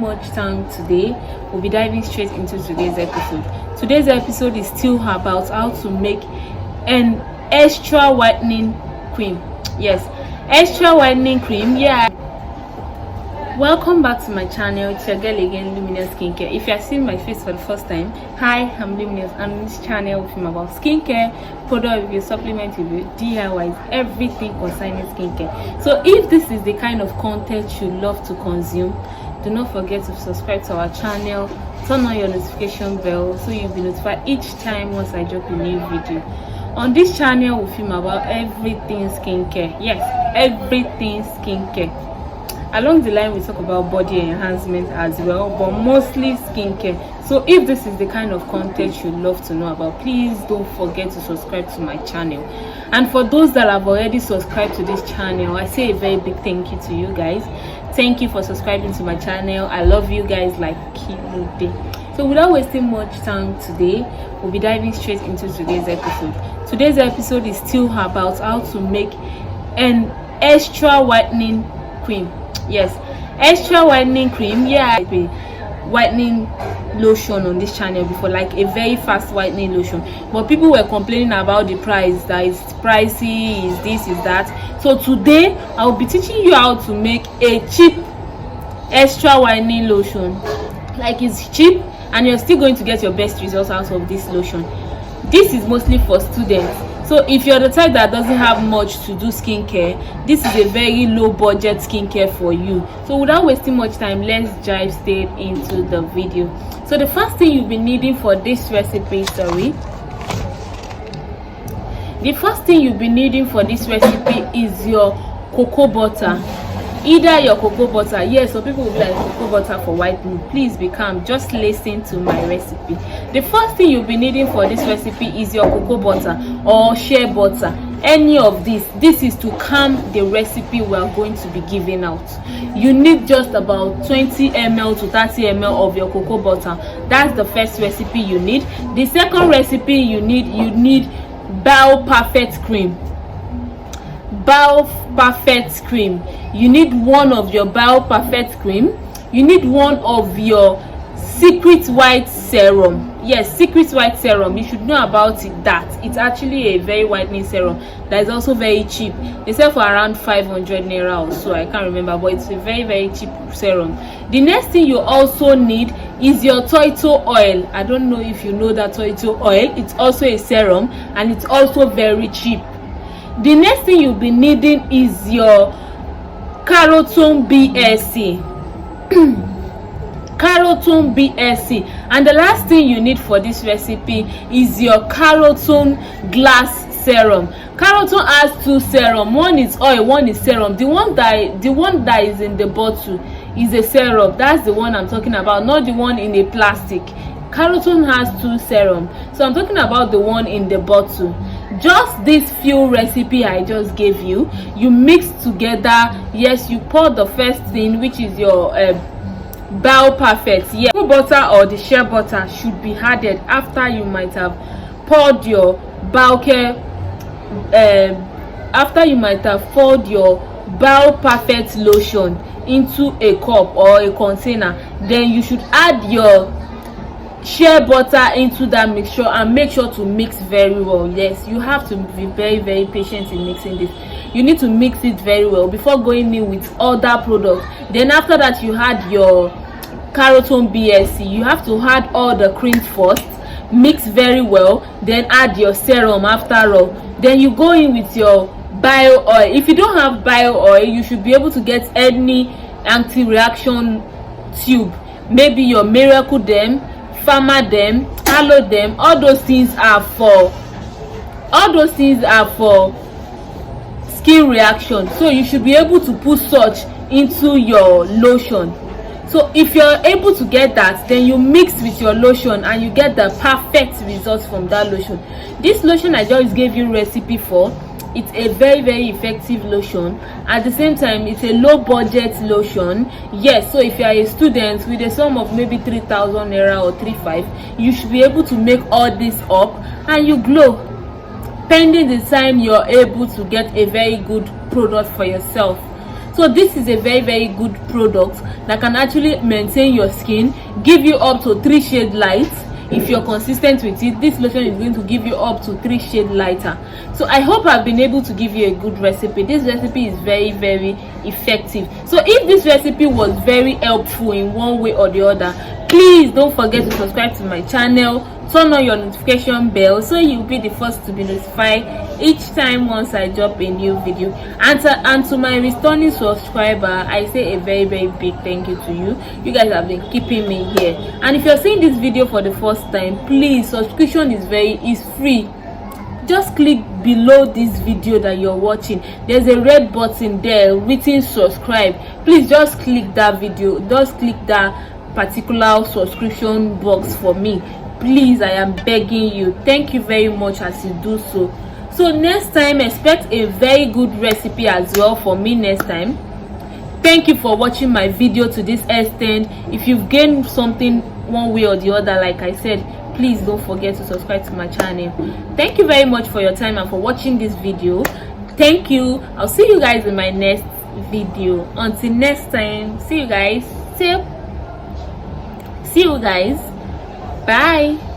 much time today. We'll be diving straight into today's episode. Today's episode is still about how to make an extra whitening cream. Yes, extra whitening cream. Yeah. Welcome back to my channel. It's your girl again, Luminous Skincare. If you are seeing my face for the first time, hi, I'm Luminous. I'm on this channel with about skincare, product review, supplement review, DIYs, everything concerning skincare. So if this is the kind of content you love to consume, do not forget to subscribe to our channel, turn on your notification bell so you'll be notified each time once I drop a new video. On this channel we film about everything skincare. Yes, everything skincare. Along the line we talk about body enhancement as well, but mostly skincare. So if this is the kind of content you love to know about, please don't forget to subscribe to my channel. And for those that have already subscribed to this channel, I say a very big thank you to you guys. Thank you for subscribing to my channel. I love you guys like day. So without wasting much time today, we'll be diving straight into today's episode. Today's episode is still about how to make an extra whitening cream. Yes, extra whitening cream. Yeah, whitening lotion on this channel before, like a very fast whitening lotion, but people were complaining about the price, that it's pricey, is this, is that. So today I'll be teaching you how to make a cheap extra whitening lotion. Like, it's cheap and you're still going to get your best results out of this lotion. This is mostly for students. So if you're the type that doesn't have much to do skincare, this is a very low budget skincare for you. So without wasting much time, let's dive straight into the video. So the first thing you'll be needing for this recipe, is your cocoa butter. Either your cocoa butter, yes, so people will be like, cocoa butter for whitening. Please be calm, just listen to my recipe. The first thing you'll be needing for this recipe is your cocoa butter or shea butter. Any of this is to calm the recipe we are going to be giving out. You need just about 20 ml to 30 ml of your cocoa butter. That's the first recipe you need. The second recipe you need Bio Perfect cream. Bio Perfect cream. You need one of your Bio Perfect cream. You need one of your Secret White serum. Yes, Secret White serum. You should know about it, that it's actually a very whitening serum that is also very cheap. They sell for around 500 naira or so, I can't remember, but it's a very, very cheap serum. The next thing you also need is your Toito oil. I don't know if you know that Toito oil. It's also a serum and it's also very cheap. The next thing you'll be needing is your Carotone BSC. Carotone BSC. And the last thing you need for this recipe is your Carotone glass serum. Carotone has two serum. One is oil, one is serum. The one that is in the bottle is a serum. That's the one I'm talking about, not the one in a plastic. Carotone has two serum, so I'm talking about the one in the bottle. Just this few recipe I just gave you, you mix together. Yes, you pour the first thing, which is your Bio Perfect. Yeah, butter or the shea butter should be added after you might have poured your Bio Perfect lotion into a cup or a container. Then you should add your shea butter into that mixture and make sure to mix very well. Yes, you have to be very, very patient in mixing this. You need to mix it very well before going in with other products. Then after that, you add your Carotone BSC. You have to add all the creams first, mix very well, then add your serum after all. Then you go in with your bio oil. If you don't have bio oil, you should be able to get any anti-reaction tube. Maybe your Miracle Dem, Pharma Dem, Aloe Dem. All those things are for skin reaction. So you should be able to put such into your lotion. So if you're able to get that, then you mix with your lotion and you get the perfect results from that lotion. This lotion I just gave you recipe for, it's a very, very effective lotion. At the same time, it's a low budget lotion. Yes, so if you are a student with a sum of maybe 3,000 naira or 3,500, you should be able to make all this up and you glow. Pending the time you're able to get a very good product for yourself. So this is a very good product that can actually maintain your skin, give you up to 3 shades light. If you're consistent with it, this lotion is going to give you up to 3 shades lighter. So I hope I've been able to give you a good recipe. This recipe is very effective. So if this recipe was very helpful in one way or the other, please don't forget to subscribe to my channel, turn on your notification bell so you'll be the first to be notified each time once I drop a new video. And to my returning subscriber, I say a very big thank you to you. You guys have been keeping me here. And if you're seeing this video for the first time, please, subscription is free. Just click below this video that you're watching. There's a red button there written subscribe. Please just click that video, just click that particular subscription box for me. Please, I am begging you. Thank you very much as you do so. So next time, expect a very good recipe as well for me next time. Thank you for watching my video to this extent. If you've gained something one way or the other, like I said, please don't forget to subscribe to my channel. Thank you very much for your time and for watching this video. Thank you. I'll see you guys in my next video. Until next time, see you guys. See you guys. Bye.